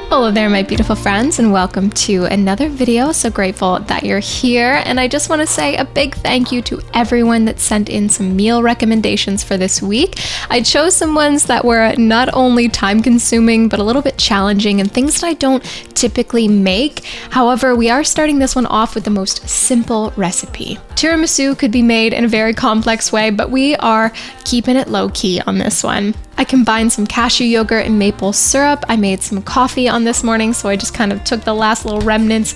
Hello there, my beautiful friends, and welcome to another video. So grateful that you're here, and I just want to say a big thank you to everyone that sent in some meal recommendations for this week. I chose some ones that were not only time consuming but a little bit challenging and things that I don't typically make. However, we are starting this one off with the most simple recipe. Tiramisu could be made in a very complex way, but we are keeping it low-key on this one. I combined some cashew yogurt and maple syrup. I made some coffee on this morning, so I just kind of took the last little remnants,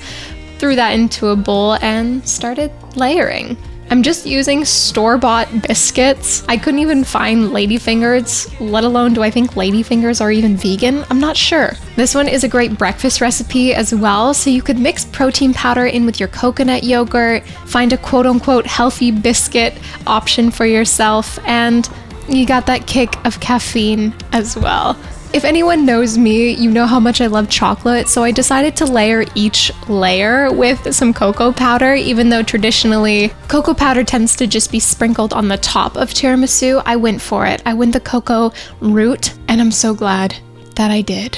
threw that into a bowl, and started layering. I'm just using store-bought biscuits. I couldn't even find ladyfingers, let alone do I think ladyfingers are even vegan? I'm not sure. This one is a great breakfast recipe as well, so you could mix protein powder in with your coconut yogurt, find a quote-unquote healthy biscuit option for yourself, and you got that kick of caffeine as well. If anyone knows me, you know how much I love chocolate, so I decided to layer each layer with some cocoa powder, even though traditionally cocoa powder tends to just be sprinkled on the top of tiramisu. I went for it. I went the cocoa route, and I'm so glad that I did.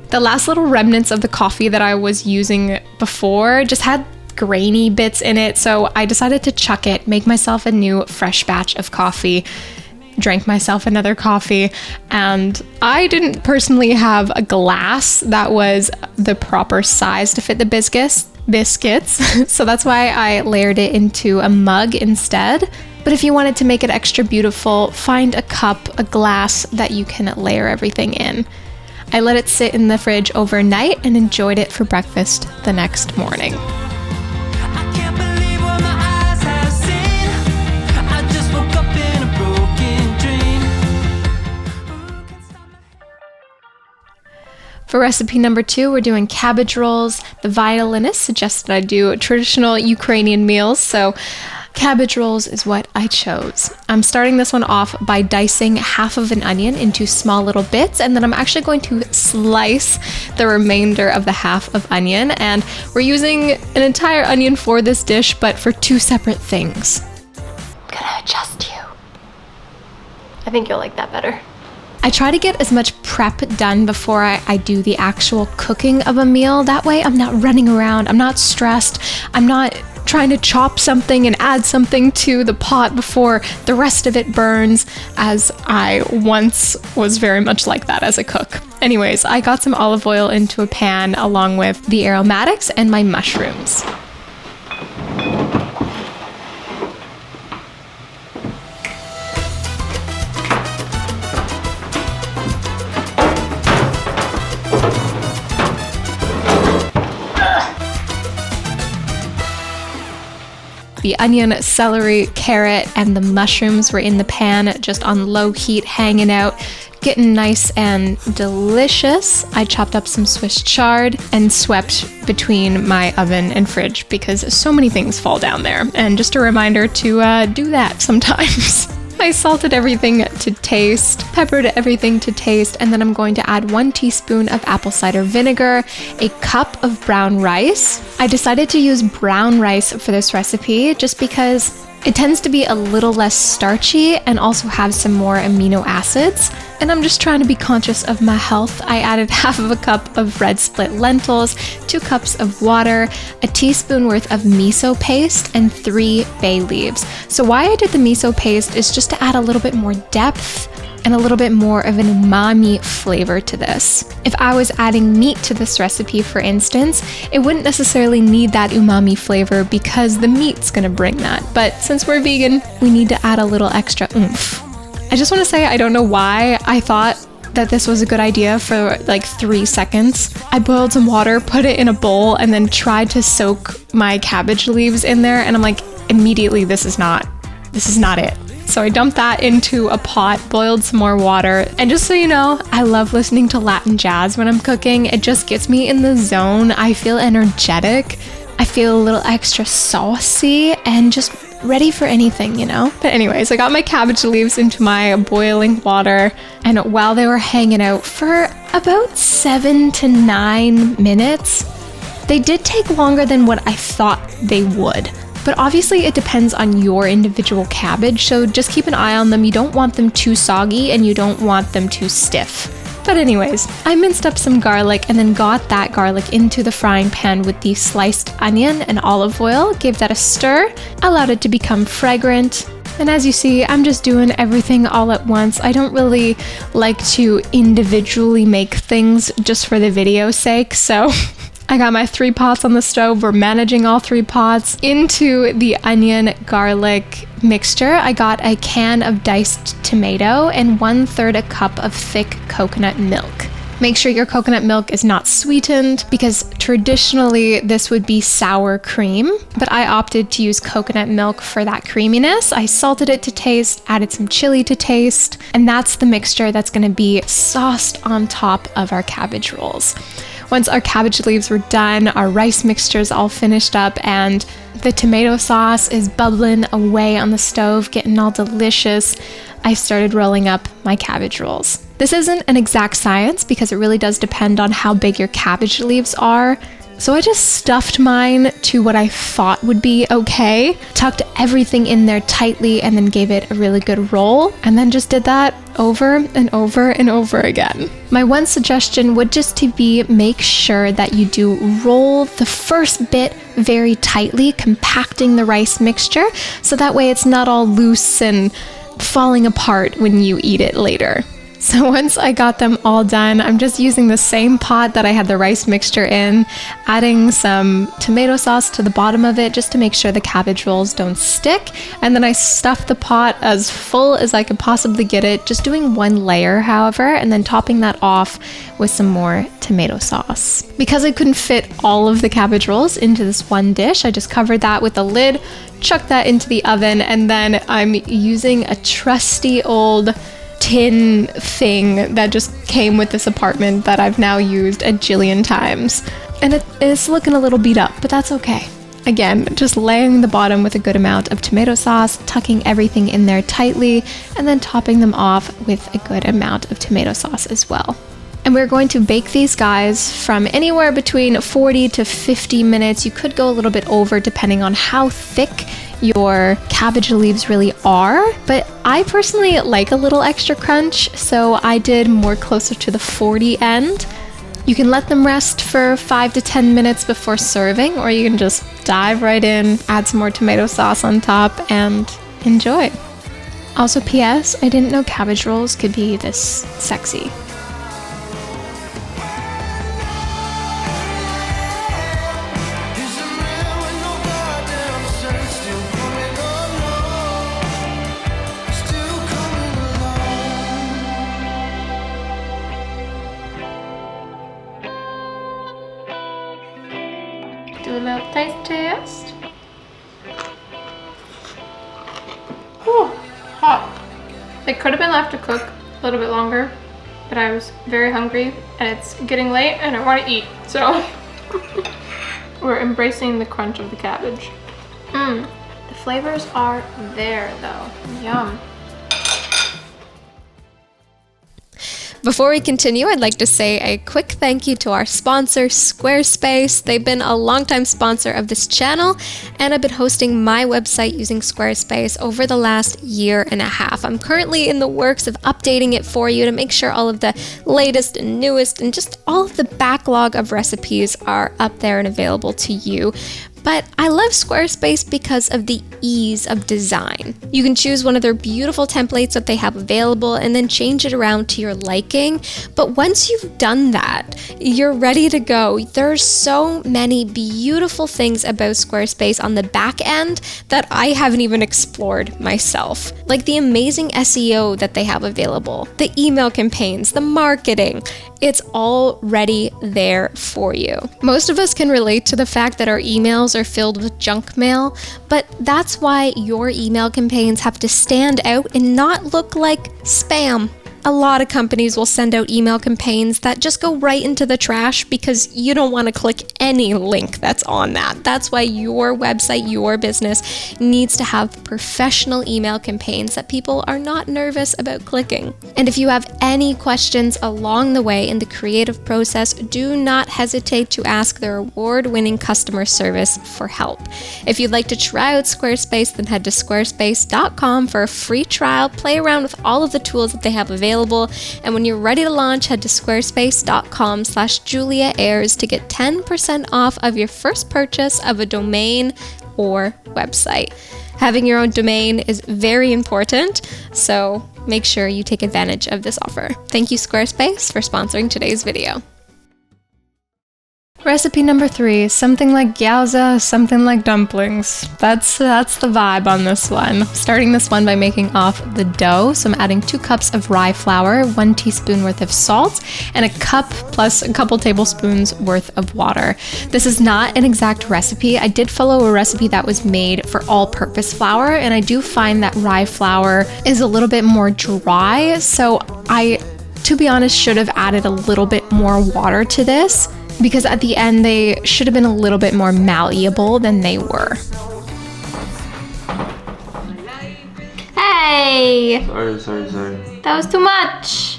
The last little remnants of the coffee that I was using before just had grainy bits in it, so I decided to chuck it, make myself a new fresh batch of coffee. Drank myself another coffee, and I didn't personally have a glass that was the proper size to fit the biscuits, so that's why I layered it into a mug instead. But if you wanted to make it extra beautiful, find a cup, a glass that you can layer everything in. I let it sit in the fridge overnight and enjoyed it for breakfast the next morning. For recipe number 2, we're doing cabbage rolls. The violinist suggested I do traditional Ukrainian meals, so cabbage rolls is what I chose. I'm starting this one off by dicing half of an onion into small little bits, and then I'm actually going to slice the remainder of the half of onion, and we're using an entire onion for this dish, but for two separate things. I'm gonna adjust you. I think you'll like that better. I try to get as much prep done before I do the actual cooking of a meal. That way I'm not running around, I'm not stressed, I'm not trying to chop something and add something to the pot before the rest of it burns, as I once was very much like that as a cook. Anyways, I got some olive oil into a pan along with the aromatics and my mushrooms. The onion, celery, carrot, and the mushrooms were in the pan, just on low heat, hanging out, getting nice and delicious. I chopped up some Swiss chard and swept between my oven and fridge because so many things fall down there. And just a reminder to do that sometimes. I salted everything to taste, peppered everything to taste, and then I'm going to add 1 teaspoon of apple cider vinegar, a cup of brown rice. I decided to use brown rice for this recipe just because it tends to be a little less starchy and also have some more amino acids. And I'm just trying to be conscious of my health. I added half of a cup of red split lentils, 2 cups of water, a teaspoon worth of miso paste, and 3 bay leaves. So why I did the miso paste is just to add a little bit more depth and a little bit more of an umami flavor to this. If I was adding meat to this recipe, for instance, it wouldn't necessarily need that umami flavor because the meat's gonna bring that. But since we're vegan, we need to add a little extra oomph. I just want to say I don't know why I thought that this was a good idea for like 3 seconds. I boiled some water, put it in a bowl, and then tried to soak my cabbage leaves in there, and I'm like, immediately, this is not it. So I dumped that into a pot, boiled some more water, and just so you know, I love listening to Latin jazz when I'm cooking. It just gets me in the zone. I feel energetic. I feel a little extra saucy and just ready for anything, you know? But anyways, I got my cabbage leaves into my boiling water, and while they were hanging out for about 7 to 9 minutes, they did take longer than what I thought they would. But obviously it depends on your individual cabbage, so just keep an eye on them. You don't want them too soggy and you don't want them too stiff. But anyways, I minced up some garlic and then got that garlic into the frying pan with the sliced onion and olive oil, gave that a stir, allowed it to become fragrant. And as you see, I'm just doing everything all at once. I don't really like to individually make things just for the video's sake, so I got my 3 pots on the stove. We're managing all 3 pots. Into the onion garlic mixture, I got a can of diced tomato and 1/3 a cup of thick coconut milk. Make sure your coconut milk is not sweetened because traditionally this would be sour cream, but I opted to use coconut milk for that creaminess. I salted it to taste, added some chili to taste, and that's the mixture that's going to be sauced on top of our cabbage rolls. Once our cabbage leaves were done, our rice mixture's all finished up, and the tomato sauce is bubbling away on the stove, getting all delicious, I started rolling up my cabbage rolls. This isn't an exact science because it really does depend on how big your cabbage leaves are. So I just stuffed mine to what I thought would be okay, tucked everything in there tightly, and then gave it a really good roll, and then just did that over and over and over again. My one suggestion would just to be make sure that you do roll the first bit very tightly, compacting the rice mixture, so that way it's not all loose and falling apart when you eat it later. So once I got them all done, I'm just using the same pot that I had the rice mixture in, adding some tomato sauce to the bottom of it just to make sure the cabbage rolls don't stick. And then I stuffed the pot as full as I could possibly get it, just doing 1 layer, however, and then topping that off with some more tomato sauce. Because I couldn't fit all of the cabbage rolls into this one dish, I just covered that with a lid, chucked that into the oven, and then I'm using a trusty old tin thing that just came with this apartment that I've now used a jillion times. And it is looking a little beat up, but that's okay. Again, just layering the bottom with a good amount of tomato sauce, tucking everything in there tightly, and then topping them off with a good amount of tomato sauce as well. And we're going to bake these guys from anywhere between 40 to 50 minutes. You could go a little bit over depending on how thick your cabbage leaves really are, but I personally like a little extra crunch, so I did more closer to the 40 end. You can let them rest for 5 to 10 minutes before serving, or you can just dive right in, add some more tomato sauce on top, and enjoy. Also, P.S., I didn't know cabbage rolls could be this sexy. Do a little taste test. Whew, hot. It could have been left to cook a little bit longer, but I was very hungry and it's getting late and I want to eat. So we're embracing the crunch of the cabbage. The flavors are there though. Yum. Before we continue, I'd like to say a quick thank you to our sponsor, Squarespace. They've been a longtime sponsor of this channel, and I've been hosting my website using Squarespace over the last 1.5 years. I'm currently in the works of updating it for you to make sure all of the latest and newest and just all of the backlog of recipes are up there and available to you. But I love Squarespace because of the ease of design. You can choose one of their beautiful templates that they have available and then change it around to your liking. But once you've done that, you're ready to go. There's so many beautiful things about Squarespace on the back end that I haven't even explored myself. Like the amazing SEO that they have available, the email campaigns, the marketing. It's already there for you. Most of us can relate to the fact that our emails are filled with junk mail, but that's why your email campaigns have to stand out and not look like spam. A lot of companies will send out email campaigns that just go right into the trash because you don't want to click any link that's on that. That's why your website, your business needs to have professional email campaigns that people are not nervous about clicking. And if you have any questions along the way in the creative process, do not hesitate to ask their award-winning customer service for help. If you'd like to try out Squarespace, then head to squarespace.com for a free trial, play around with all of the tools that they have available, available. And when you're ready to launch, head to squarespace.com/JuliaAyers to get 10% off of your first purchase of a domain or website. Having your own domain is very important, so make sure you take advantage of this offer. Thank you, Squarespace, for sponsoring today's video. Recipe number 3, something like gyoza, something like dumplings. That's the vibe on this one. Starting this one by making off the dough. So I'm adding 2 cups of rye flour, 1 teaspoon worth of salt, and a cup plus a couple tablespoons worth of water. This is not an exact recipe. I did follow a recipe that was made for all-purpose flour, and I do find that rye flour is a little bit more dry. So I, to be honest, should have added a little bit more water to this, because at the end they should have been a little bit more malleable than they were. Hey! Sorry. That was too much!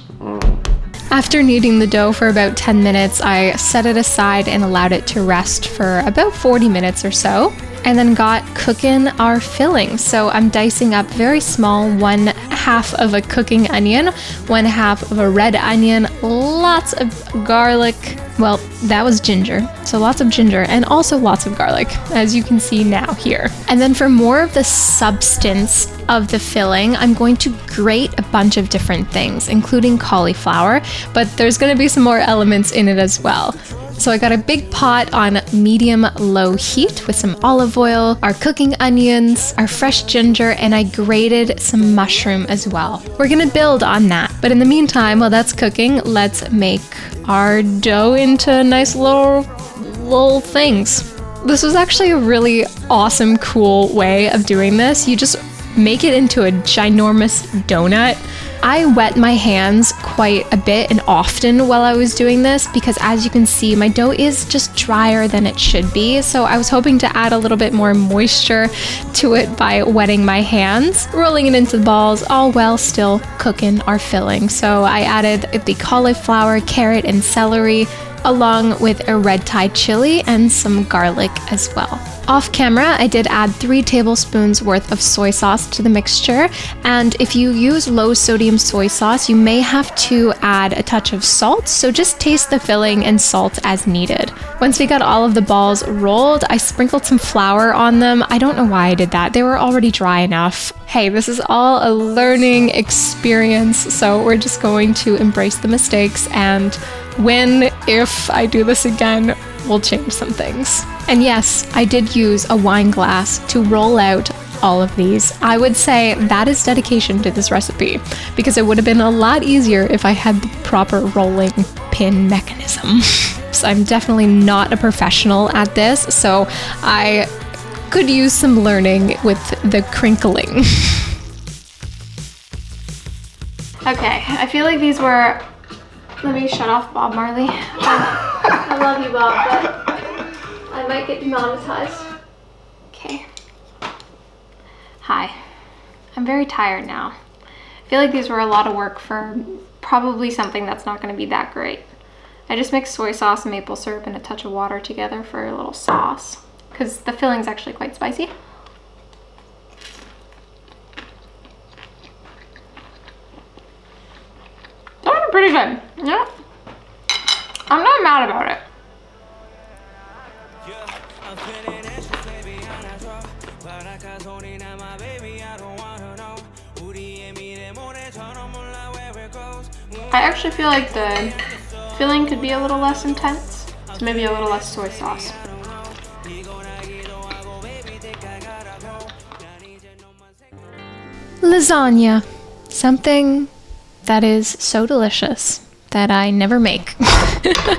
After kneading the dough for about 10 minutes, I set it aside and allowed it to rest for about 40 minutes or so, and then got cooking our filling. So I'm dicing up very small, 1/2 of a cooking onion, 1/2 of a red onion, lots of garlic. Well, that was ginger. So lots of ginger and also lots of garlic, as you can see now here. And then for more of the substance of the filling, I'm going to grate a bunch of different things, including cauliflower, but there's going to be some more elements in it as well. So I got a big pot on medium-low heat with some olive oil, our cooking onions, our fresh ginger, and I grated some mushroom as well. We're gonna build on that. But in the meantime, while that's cooking, let's make our dough into nice little things. This was actually a really awesome, cool way of doing this. You just make it into a ginormous donut. I wet my hands quite a bit and often while I was doing this because, as you can see, my dough is just drier than it should be. So I was hoping to add a little bit more moisture to it by wetting my hands, rolling it into the balls, all while still cooking our filling. So I added the cauliflower, carrot, and celery, along with a red Thai chili and some garlic as well. Off camera, I did add 3 tablespoons worth of soy sauce to the mixture, and if you use low sodium soy sauce, you may have to add a touch of salt, so just taste the filling and salt as needed. Once we got all of the balls rolled, I sprinkled some flour on them. I don't know why I did that. They were already dry enough. Hey, this is all a learning experience, so we're just going to embrace the mistakes, and if I do this again, we'll change some things. And yes, I did use a wine glass to roll out all of these. I would say that is dedication to this recipe, because it would have been a lot easier if I had the proper rolling pin mechanism. So I'm definitely not a professional at this, so I could use some learning with the crinkling. Okay, I feel like these were... Let me shut off Bob Marley. I love you, Bob, but I might get demonetized. Okay. Hi. I'm very tired now. I feel like these were a lot of work for probably something that's not going to be that great. I just mixed soy sauce and maple syrup and a touch of water together for a little sauce, because the filling's actually quite spicy. Pretty good. Yeah. I'm not mad about it. I actually feel like the filling could be a little less intense, so maybe a little less soy sauce. Lasagna. Something that is so delicious that I never make.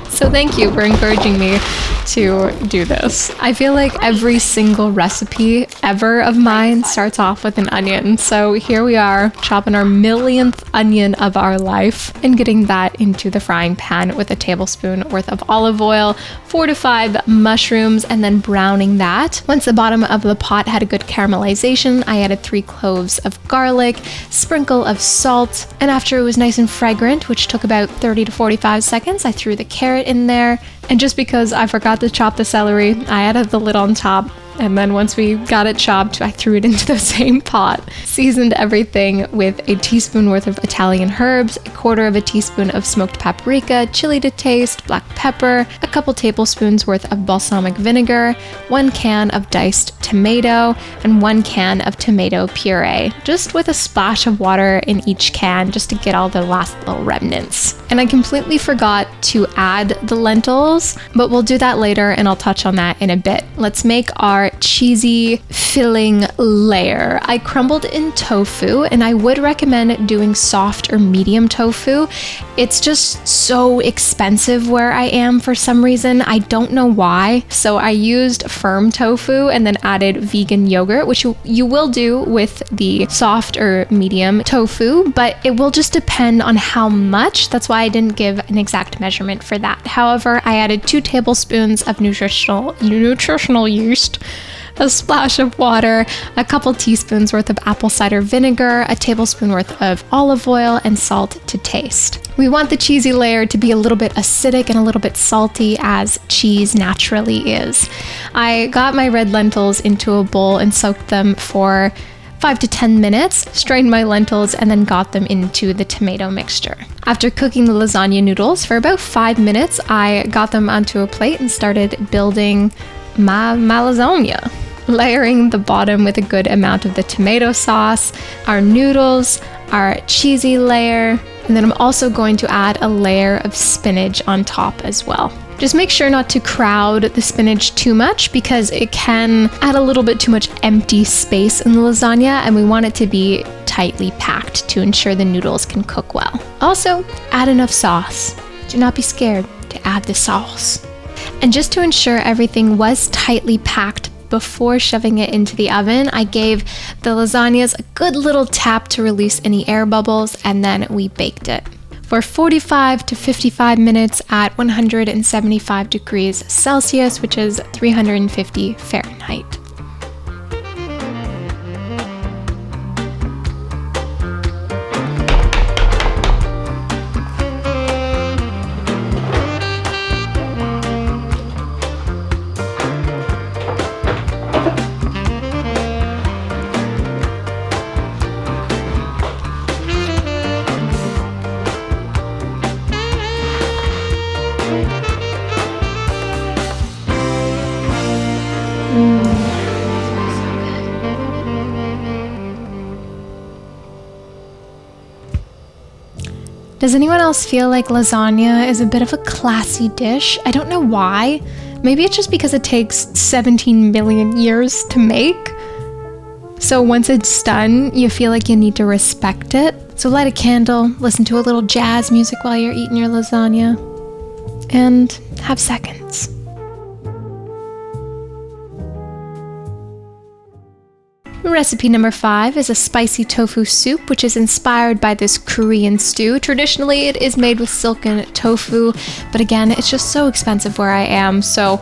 So thank you for encouraging me to do this. I feel like every single recipe ever of mine starts off with an onion. So here we are, chopping our millionth onion of our life and getting that into the frying pan with a tablespoon worth of olive oil, 4 to 5 mushrooms, and then browning that. Once the bottom of the pot had a good caramelization, I added 3 cloves of garlic, sprinkle of salt, and after it was nice and fragrant, which took about 30 to 45 seconds, I threw the carrot in there. And just because I forgot to chop the celery, I added the lid on top And then once we got it chopped, I threw it into the same pot. Seasoned everything with a teaspoon worth of Italian herbs, a quarter of a teaspoon of smoked paprika, chili to taste, black pepper, a couple tablespoons worth of balsamic vinegar, 1 can of diced tomato, and 1 can of tomato puree, just with a splash of water in each can just to get all the last little remnants. And I completely forgot to add the lentils, but we'll do that later and I'll touch on that in a bit. Let's make our cheesy filling layer. I crumbled in tofu, and I would recommend doing soft or medium tofu. It's just so expensive where I am for some reason. I don't know why. So I used firm tofu and then added vegan yogurt, which you will do with the soft or medium tofu, but it will just depend on how much. That's why I didn't give an exact measurement for that. However, I added 2 tablespoons of nutritional yeast, a splash of water, a couple teaspoons worth of apple cider vinegar, a tablespoon worth of olive oil, and salt to taste. We want the cheesy layer to be a little bit acidic and a little bit salty, as cheese naturally is. I got my red lentils into a bowl and soaked them for 5 to 10 minutes, strained my lentils, and then got them into the tomato mixture. After cooking the lasagna noodles for about 5 minutes, I got them onto a plate and started building my lasagna. Layering the bottom with a good amount of the tomato sauce, our noodles, our cheesy layer, and then I'm also going to add a layer of spinach on top as well. Just make sure not to crowd the spinach too much because it can add a little bit too much empty space in the lasagna, and we want it to be tightly packed to ensure the noodles can cook well. Also, add enough sauce. Do not be scared to add the sauce. And just to ensure everything was tightly packed before shoving it into the oven, I gave the lasagnas a good little tap to release any air bubbles, and then we baked it for 45 to 55 minutes at 175 degrees Celsius, which is 350 Fahrenheit. Does anyone else feel like lasagna is a bit of a classy dish? I don't know why. Maybe it's just because it takes 17 million years to make. So once it's done, you feel like you need to respect it. So light a candle, listen to a little jazz music while you're eating your lasagna, and have seconds. Recipe number 5 is a spicy tofu soup, which is inspired by this Korean stew. Traditionally, it is made with silken tofu, but again, it's just so expensive where I am, so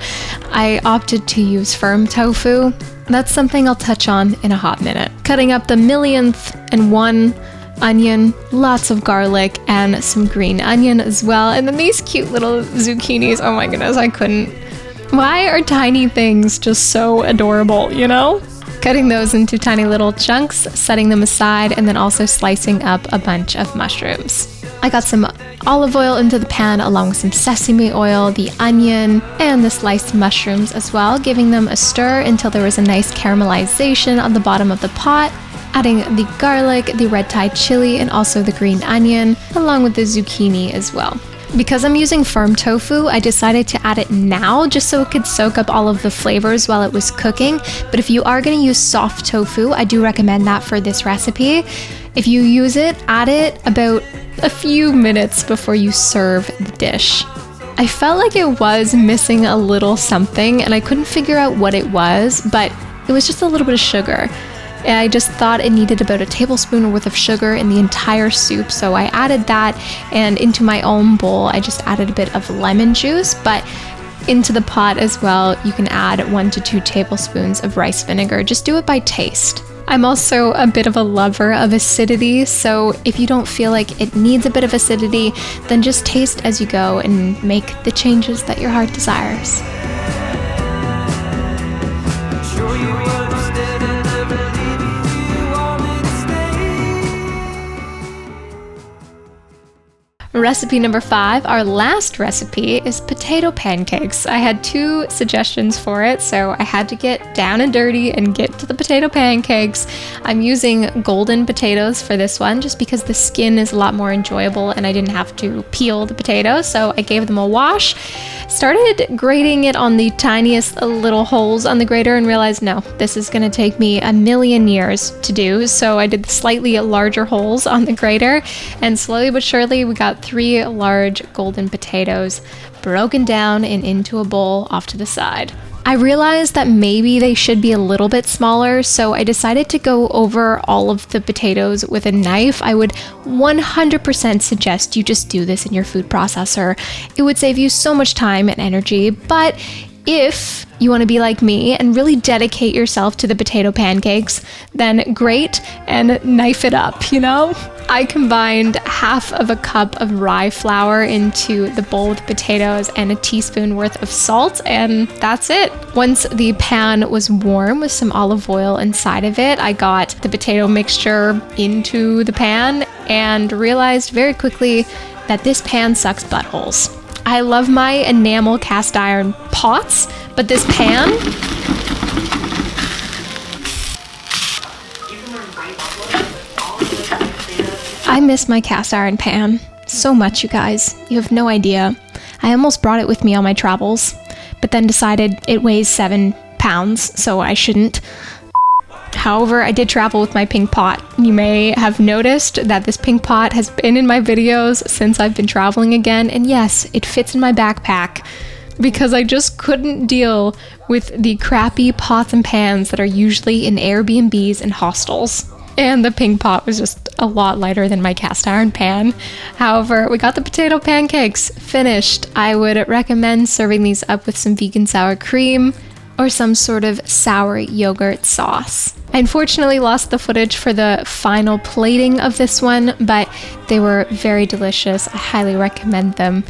I opted to use firm tofu. That's something I'll touch on in a hot minute. Cutting up the 1,000,001 onion, lots of garlic, and some green onion as well, and then these cute little zucchinis. Oh my goodness, I couldn't. Why are tiny things just so adorable, you know? Cutting those into tiny little chunks, setting them aside, and then also slicing up a bunch of mushrooms. I got some olive oil into the pan along with some sesame oil, the onion, and the sliced mushrooms as well, giving them a stir until there was a nice caramelization on the bottom of the pot, adding the garlic, the red Thai chili, and also the green onion, along with the zucchini as well. Because I'm using firm tofu, I decided to add it now just so it could soak up all of the flavors while it was cooking. But if you are going to use soft tofu, I do recommend that for this recipe. If you use it, add it about a few minutes before you serve the dish. I felt like it was missing a little something and I couldn't figure out what it was, but it was just a little bit of sugar. I just thought it needed about a tablespoon worth of sugar in the entire soup, so I added that, and into my own bowl I just added a bit of lemon juice, but into the pot as well you can add 1 to 2 tablespoons of rice vinegar. Just do it by taste. I'm also a bit of a lover of acidity, so if you don't feel like it needs a bit of acidity, then just taste as you go and make the changes that your heart desires. Recipe number 5, our last recipe, is potato pancakes. I had 2 suggestions for it, so I had to get down and dirty and get to the potato pancakes. I'm using golden potatoes for this one just because the skin is a lot more enjoyable and I didn't have to peel the potatoes, so I gave them a wash. Started grating it on the tiniest little holes on the grater and realized, no, this is going to take me a million years to do, so I did the slightly larger holes on the grater, and slowly but surely we got 3 large golden potatoes broken down and into a bowl off to the side. I realized that maybe they should be a little bit smaller, so I decided to go over all of the potatoes with a knife. I would 100% suggest you just do this in your food processor. It would save you so much time and energy, but if you want to be like me and really dedicate yourself to the potato pancakes, then great, and knife it up, you know? I combined half of a cup of rye flour into the bowl with potatoes and a teaspoon worth of salt, and that's it. Once the pan was warm with some olive oil inside of it, I got the potato mixture into the pan and realized very quickly that this pan sucks buttholes. I love my enamel cast iron pots, but this pan, I miss my cast iron pan so much, you guys. You have no idea. I almost brought it with me on my travels, but then decided it weighs 7 pounds, so I shouldn't. However, I did travel with my pink pot. You may have noticed that this pink pot has been in my videos since I've been traveling again, and yes, it fits in my backpack because I just couldn't deal with the crappy pots and pans that are usually in Airbnbs and hostels. And the pink pot was just a lot lighter than my cast iron pan. However, we got the potato pancakes finished. I would recommend serving these up with some vegan sour cream or some sort of sour yogurt sauce. I unfortunately lost the footage for the final plating of this one, but they were very delicious. I highly recommend them.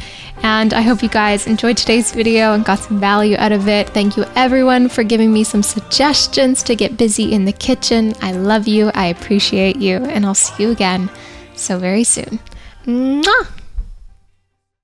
And I hope you guys enjoyed today's video and got some value out of it. Thank you everyone for giving me some suggestions to get busy in the kitchen. I love you, I appreciate you, and I'll see you again so very soon. Mwah!